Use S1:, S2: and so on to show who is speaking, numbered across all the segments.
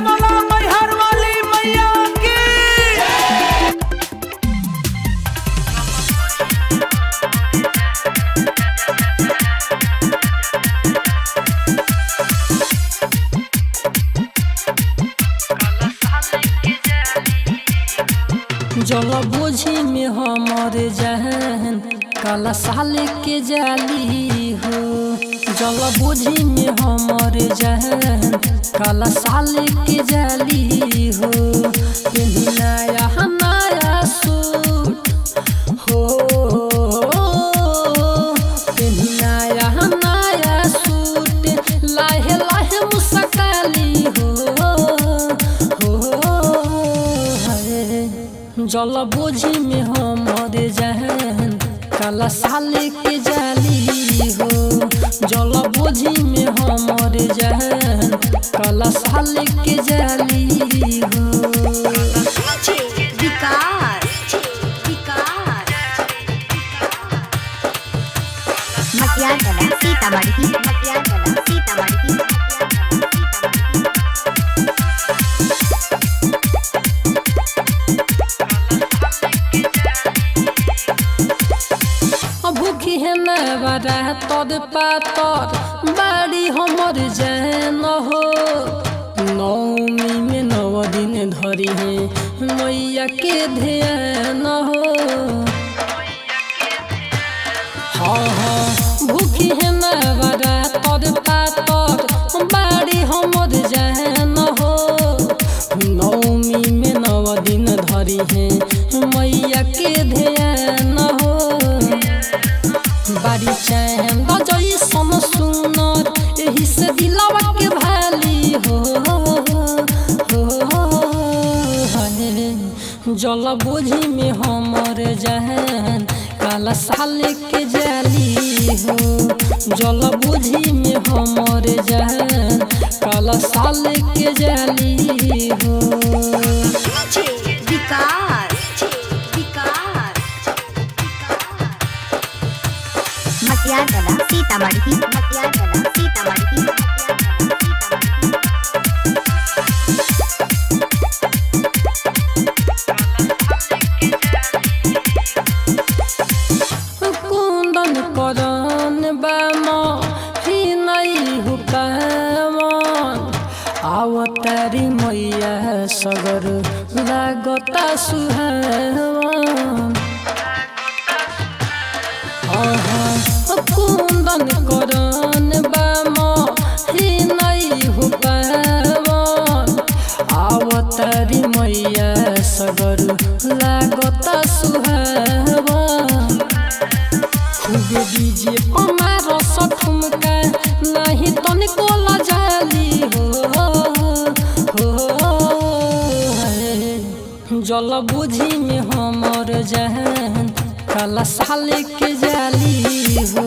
S1: बोला मैहर वाली मैया की।
S2: जल बोझी में हमर जहन काला साल के जाली हो। जल बोझी में हमर जहन काला साल के जाली हो। पेन्ही नया नया सूट हो, पेन्ही नया नया सूट लाहे लाहे मुस्काली हो। जल बोझी में हमर जहन काला साल के जाली हो। जल बोझी में हमर जहन काला साल के जाली हो। भूखी है न बड़ा तोर पातर बाड़ी हमर जैन हो। नौमी में 9 दिन धरी है मैया के ध्यान हो। हाँ हाँ भूखी है न बड़ा तोर पातर बाड़ी हमर जैन हो। नौमी में 9 दिन धरी है मैया के ध्यान हो। बारी चैन बजई सन सुनर एही से दिलवा के भाली हो। जल बोझी में हमर जहन काला साल के जाली हो। जल बोझी में हमर जहन काला साल के जाली हो।
S3: सीतामढ़ी
S2: कुंदन करन बामा ही नहीं हुकामन। आवतारी मैया सगर लागता सुहावन। कुंदन करन बामा ही नहीं हुकामन। आवतारी मैया सगर लागता सुहावन। खूबे डीजे हमारा सठुमका नहीं तनिको लजाली हो। जल बोझी में हमर जहन काला साल के जाली हो।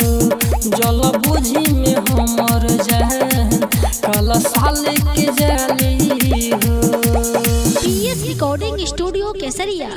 S2: जल बोझी में हमर जहन काला साल के जाली हो।
S4: PS रिकॉर्डिंग स्टूडियो केसरिया।